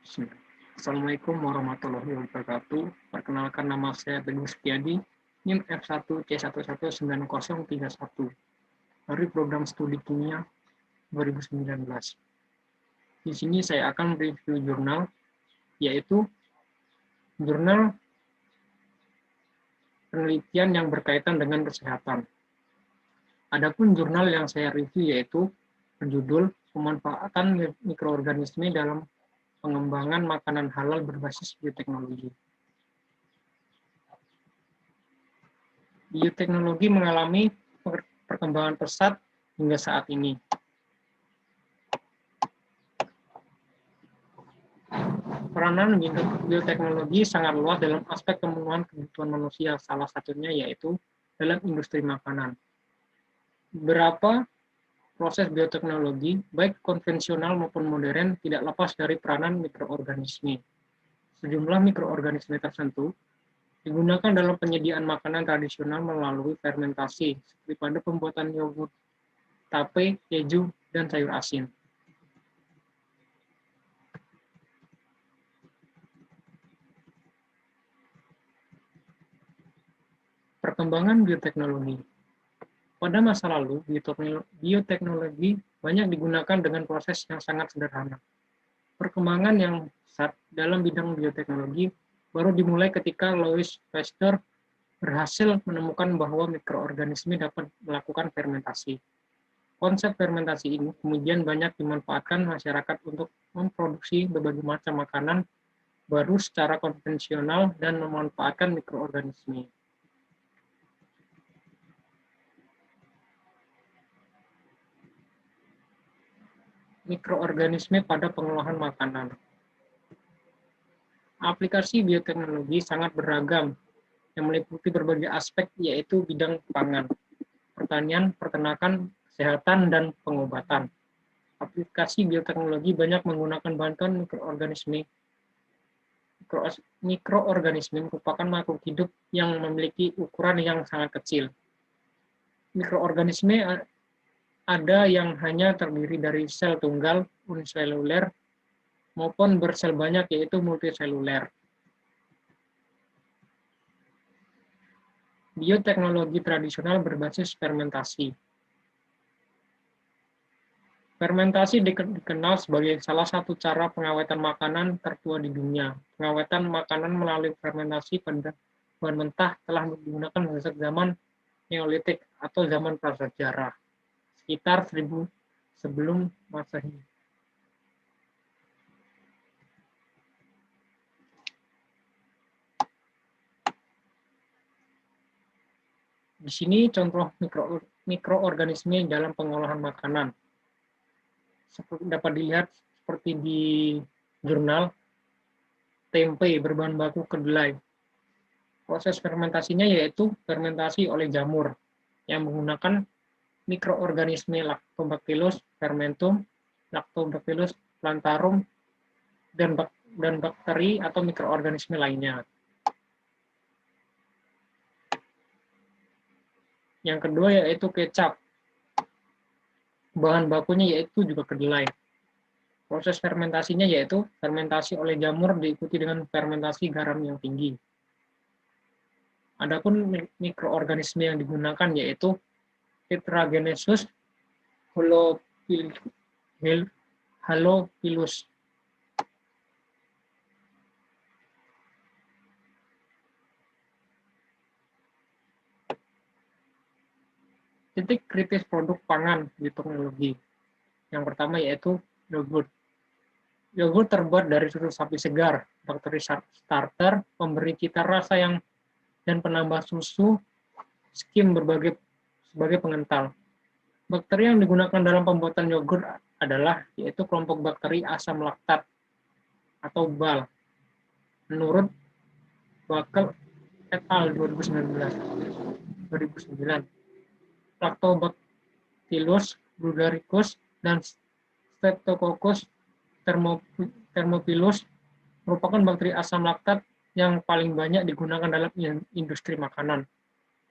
Assalamualaikum warahmatullahi wabarakatuh. Perkenalkan, nama saya Teguh Setiadi, NIM F1C119031 dari program studi kimia 2019. Di sini saya akan review jurnal, yaitu jurnal penelitian yang berkaitan dengan kesehatan. Adapun jurnal yang saya review yaitu berjudul Pemanfaatan Mikroorganisme dalam Pengembangan Makanan Halal Berbasis Bioteknologi. Bioteknologi mengalami perkembangan pesat hingga saat ini. Peranan bioteknologi sangat luas dalam aspek pemenuhan kebutuhan manusia, salah satunya yaitu dalam industri makanan. Beberapa proses bioteknologi, baik konvensional maupun modern, tidak lepas dari peranan mikroorganisme. Sejumlah mikroorganisme tertentu digunakan dalam penyediaan makanan tradisional melalui fermentasi, seperti pada pembuatan yogurt, tape, keju, dan sayur asin. Perkembangan bioteknologi. Pada masa lalu, bioteknologi banyak digunakan dengan proses yang sangat sederhana. Perkembangan yang besar dalam bidang bioteknologi baru dimulai ketika Louis Pasteur berhasil menemukan bahwa mikroorganisme dapat melakukan fermentasi. Konsep fermentasi ini kemudian banyak dimanfaatkan masyarakat untuk memproduksi berbagai macam makanan baru secara konvensional dan memanfaatkan mikroorganisme. Mikroorganisme pada pengolahan makanan. Aplikasi bioteknologi sangat beragam yang meliputi berbagai aspek, yaitu bidang pangan, pertanian, peternakan, kesehatan, dan pengobatan. Aplikasi bioteknologi banyak menggunakan bantuan mikroorganisme. Mikroorganisme merupakan makhluk hidup yang memiliki ukuran yang sangat kecil. Mikroorganisme ada yang hanya terdiri dari sel tunggal, uniseluler, maupun bersel banyak, yaitu multiseluler. Bioteknologi tradisional berbasis fermentasi. Fermentasi dikenal sebagai salah satu cara pengawetan makanan tertua di dunia. Pengawetan makanan melalui fermentasi pada bahan mentah telah digunakan sejak zaman Neolitik atau zaman prasejarah, sekitar 1000 sebelum Masehi. Di sini contoh mikroorganisme dalam pengolahan makanan. Dapat dilihat seperti di jurnal, tempe berbahan baku kedelai. Proses fermentasinya yaitu fermentasi oleh jamur yang menggunakan mikroorganisme Lactobacillus fermentum, Lactobacillus plantarum, dan bakteri atau mikroorganisme lainnya. Yang kedua yaitu kecap. Bahan bakunya yaitu juga kedelai. Proses fermentasinya yaitu fermentasi oleh jamur diikuti dengan fermentasi garam yang tinggi. Adapun mikroorganisme yang digunakan yaitu Tetragenesus halophilus. Titik kritis produk pangan bioteknologi. Yang pertama yaitu yogurt. Yogurt terbuat dari susu sapi segar, bakteri starter, pemberi cita rasa dan penambah susu, skim sebagai pengental. Bakteri yang digunakan dalam pembuatan yogurt adalah yaitu kelompok bakteri asam laktat atau BAL. Menurut Backel et al. 2009. Lactobacillus bulgaricus dan Streptococcus thermophilus merupakan bakteri asam laktat yang paling banyak digunakan dalam industri makanan,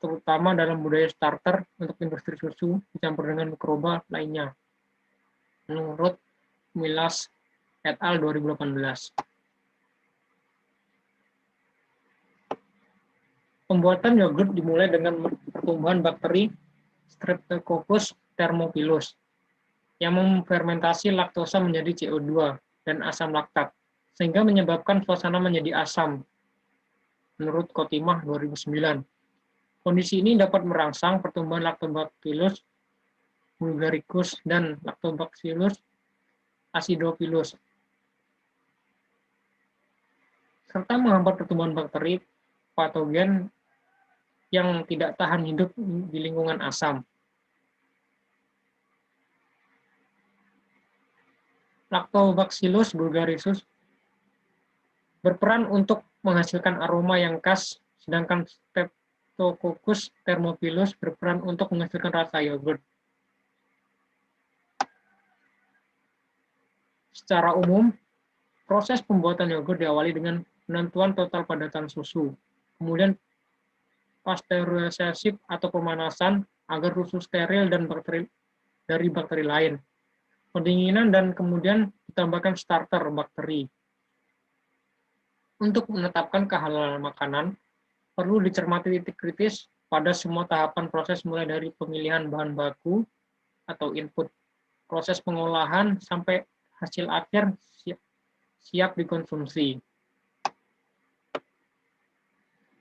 terutama dalam budaya starter untuk industri susu dicampur dengan mikroba lainnya. Menurut Milas et al. 2018. Pembuatan yogurt dimulai dengan pertumbuhan bakteri Streptococcus thermophilus yang memfermentasi laktosa menjadi CO2 dan asam laktat, sehingga menyebabkan suasana menjadi asam, menurut Khotimah 2009. Kondisi ini dapat merangsang pertumbuhan Lactobacillus bulgaricus dan Lactobacillus acidophilus, serta menghambat pertumbuhan bakteri patogen yang tidak tahan hidup di lingkungan asam. Lactobacillus bulgaricus berperan untuk menghasilkan aroma yang khas, sedangkan Streptococcus thermophilus berperan untuk menghasilkan rasa yogurt. Secara umum, proses pembuatan yogurt diawali dengan penentuan total padatan susu, kemudian pasteurisasi atau pemanasan agar susu steril dan dari bakteri lain, pendinginan, dan kemudian ditambahkan starter bakteri. Untuk menetapkan kehalalan makanan, perlu dicermati titik kritis pada semua tahapan proses mulai dari pemilihan bahan baku atau input, proses pengolahan, sampai hasil akhir siap dikonsumsi.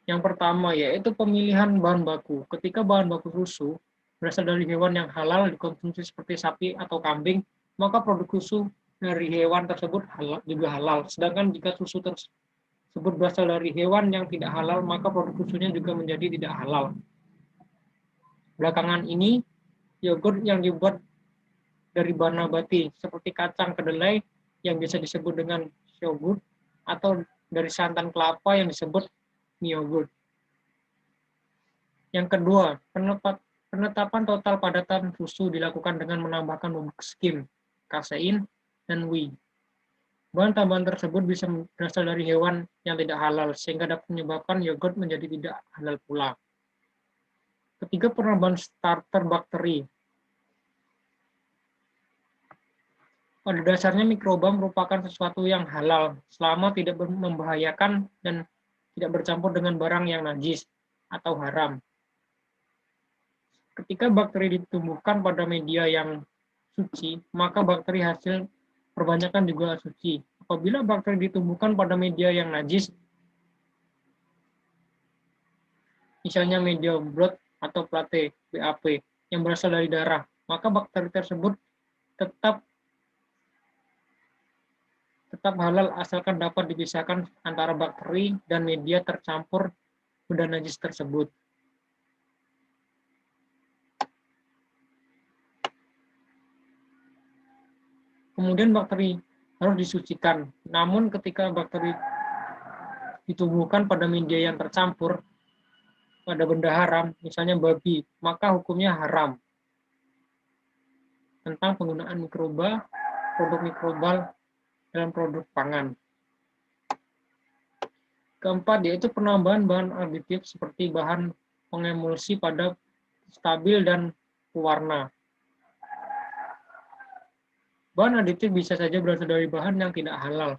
Yang pertama yaitu pemilihan bahan baku. Ketika bahan baku susu berasal dari hewan yang halal dikonsumsi seperti sapi atau kambing, maka produk susu dari hewan tersebut juga halal. Sedangkan jika susu tersebut berasal dari hewan yang tidak halal, maka produk susunya juga menjadi tidak halal. Belakangan ini, yogurt yang dibuat dari bahan nabati seperti kacang kedelai yang bisa disebut dengan yogurt, atau dari santan kelapa yang disebut yogurt. Yang kedua, penetapan total padatan susu dilakukan dengan menambahkan bubuk skim, kasein, dan whey. Bahan tambahan tersebut bisa berasal dari hewan yang tidak halal, sehingga dapat menyebabkan yogurt menjadi tidak halal pula. Ketiga, penambahan starter bakteri. Pada dasarnya mikroba merupakan sesuatu yang halal selama tidak membahayakan dan tidak bercampur dengan barang yang najis atau haram. Ketika bakteri ditumbuhkan pada media yang suci, maka bakteri hasil perbanyakan juga suci. Apabila bakteri ditumbuhkan pada media yang najis, misalnya media blood atau plate BAP yang berasal dari darah, maka bakteri tersebut tetap halal asalkan dapat dipisahkan antara bakteri dan media tercampur benda najis tersebut. Kemudian bakteri harus disucikan. Namun ketika bakteri ditumbuhkan pada media yang tercampur pada benda haram, misalnya babi, maka hukumnya haram. Tentang penggunaan mikroba, produk mikrobal dalam produk pangan. Keempat, yaitu penambahan bahan aditif seperti bahan pengemulsi pada stabil dan pewarna. Bahan aditif bisa saja berasal dari bahan yang tidak halal.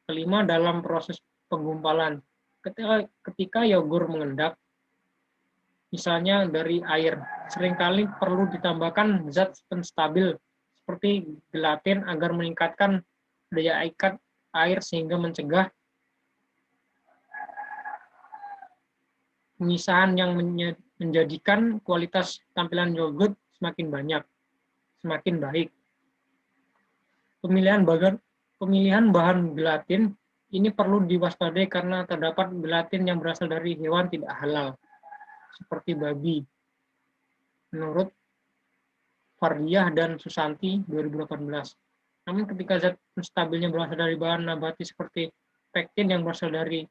Kelima, dalam proses penggumpalan. Ketika yogurt mengendap, misalnya dari air, seringkali perlu ditambahkan zat penstabil seperti gelatin agar meningkatkan daya ikat air sehingga mencegah pemisahan yang menjadikan kualitas tampilan yogurt semakin baik. Pemilihan bahan gelatin ini perlu diwaspadai karena terdapat gelatin yang berasal dari hewan tidak halal, seperti babi. Menurut Fardiah dan Susanti 2018. Namun ketika zat stabilnya berasal dari bahan nabati seperti pektin yang berasal dari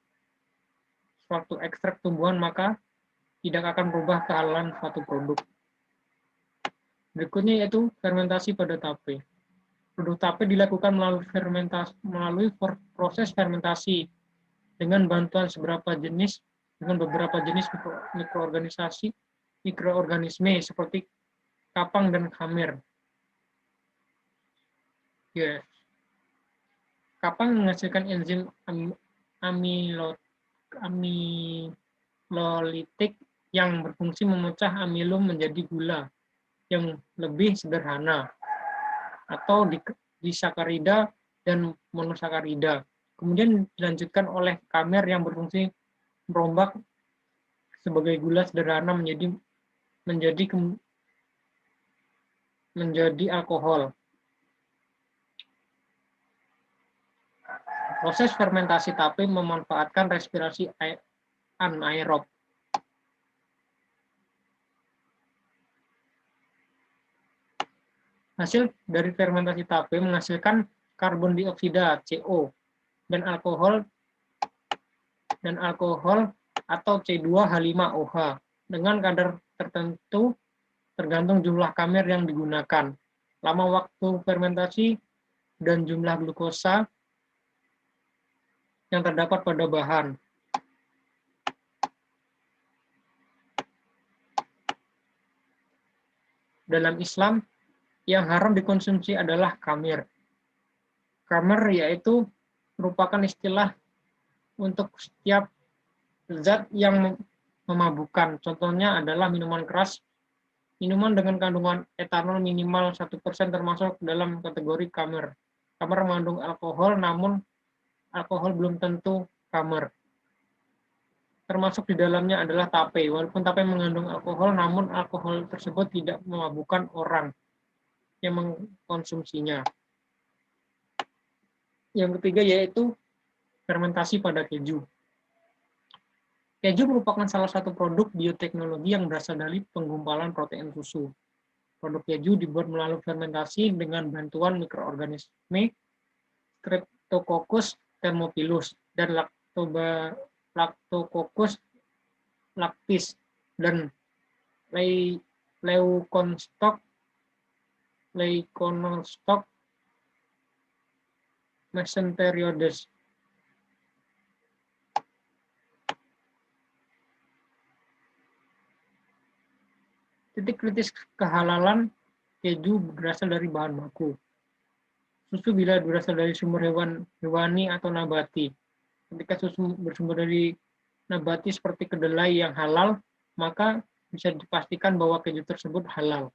suatu ekstrak tumbuhan, maka tidak akan berubah kehalalan suatu produk. Berikutnya yaitu fermentasi pada tape. Produk tape dilakukan melalui proses fermentasi dengan bantuan beberapa jenis mikroorganisme seperti kapang dan khamir. Yes. Kapang menghasilkan enzim elektrolitik yang berfungsi memecah amilum menjadi gula yang lebih sederhana, atau disakarida dan monosakarida. Kemudian dilanjutkan oleh kamer yang berfungsi merombak sebagai gula sederhana menjadi alkohol. Proses fermentasi tape memanfaatkan respirasi anaerob. Hasil dari fermentasi tape menghasilkan karbon dioksida (CO) dan alkohol atau C2H5OH dengan kadar tertentu tergantung jumlah kamer yang digunakan, lama waktu fermentasi, dan jumlah glukosa yang terdapat pada bahan. Dalam Islam, yang haram dikonsumsi adalah khamir. Khamir yaitu merupakan istilah untuk setiap zat yang memabukkan. Contohnya adalah minuman keras, minuman dengan kandungan etanol minimal 1% termasuk dalam kategori khamir. Khamir mengandung alkohol, namun alkohol belum tentu khamir. Termasuk di dalamnya adalah tape. Walaupun tape mengandung alkohol, namun alkohol tersebut tidak memabukkan orang yang mengkonsumsinya. Yang ketiga yaitu fermentasi pada keju. Keju merupakan salah satu produk bioteknologi yang berasal dari penggumpalan protein susu. Produk keju dibuat melalui fermentasi dengan bantuan mikroorganisme Streptococcus thermophilus dan Lactococcus lactis dan Leuconostoc mesenteriodes. Titik kritis kehalalan keju berasal dari bahan baku. Susu bila berasal dari sumber hewani atau nabati. Ketika susu bersumber dari nabati seperti kedelai yang halal, maka bisa dipastikan bahwa keju tersebut halal.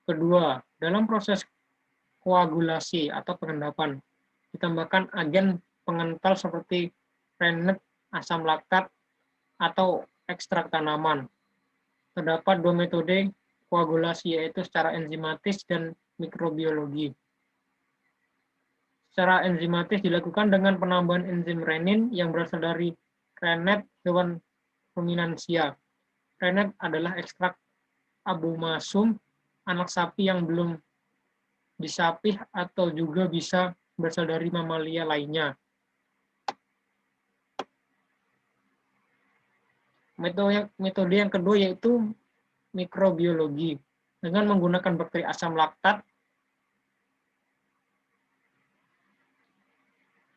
Kedua, dalam proses koagulasi atau pengendapan, ditambahkan agen pengental seperti rennet, asam laktat, atau ekstrak tanaman. Terdapat dua metode koagulasi, yaitu secara enzimatis dan mikrobiologi. Secara enzimatis dilakukan dengan penambahan enzim renin yang berasal dari rennet hewan ruminansia. Rennet adalah ekstrak abomasum anak sapi yang belum disapih atau juga bisa berasal dari mamalia lainnya. Metode yang kedua yaitu mikrobiologi. Dengan menggunakan bakteri asam laktat,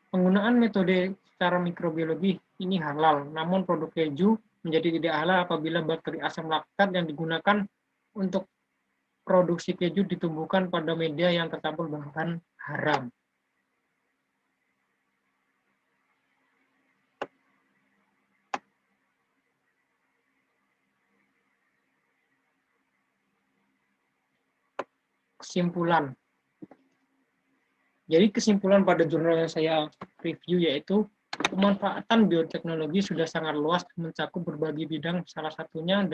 penggunaan metode secara mikrobiologi ini halal, namun produk keju menjadi tidak halal apabila bakteri asam laktat yang digunakan untuk produksi keju ditumbuhkan pada media yang tercampur bahan haram. Kesimpulan. Jadi kesimpulan pada jurnal yang saya review yaitu pemanfaatan bioteknologi sudah sangat luas mencakup berbagai bidang, salah satunya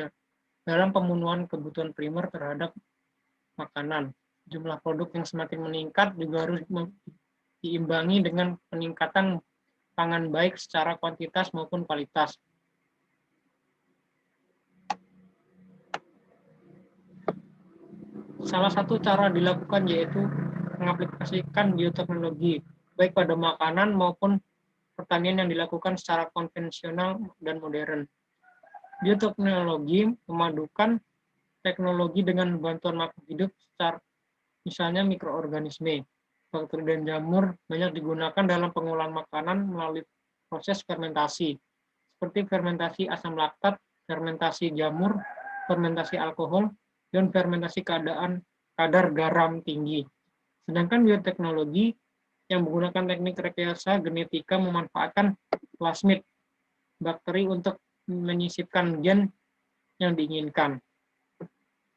dalam pemenuhan kebutuhan primer terhadap makanan. Jumlah produk yang semakin meningkat juga harus diimbangi dengan peningkatan pangan baik secara kuantitas maupun kualitas. Salah satu cara dilakukan yaitu mengaplikasikan bioteknologi, baik pada makanan maupun pertanian yang dilakukan secara konvensional dan modern. Bioteknologi memadukan teknologi dengan bantuan makhluk hidup secara misalnya mikroorganisme. Bakteri dan jamur banyak digunakan dalam pengolahan makanan melalui proses fermentasi, seperti fermentasi asam laktat, fermentasi jamur, fermentasi alkohol, dan fermentasi kadar garam tinggi. Sedangkan bioteknologi yang menggunakan teknik rekayasa genetika memanfaatkan plasmid bakteri untuk menyisipkan gen yang diinginkan.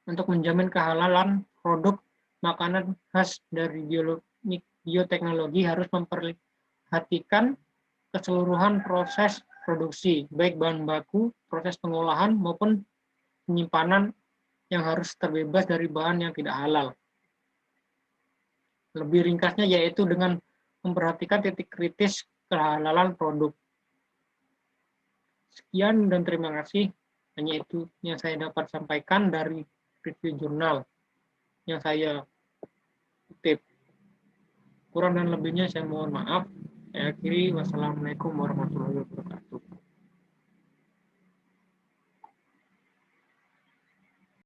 Untuk menjamin kehalalan produk makanan khas dari bioteknologi harus memperhatikan keseluruhan proses produksi, baik bahan baku, proses pengolahan, maupun penyimpanan yang harus terbebas dari bahan yang tidak halal. Lebih ringkasnya yaitu dengan memperhatikan titik kritis kehalalan produk. Sekian dan terima kasih. Hanya itu yang saya dapat sampaikan dari review jurnal yang saya kutip. Kurang dan lebihnya saya mohon maaf. Saya akhiri. Wassalamualaikum warahmatullahi wabarakatuh.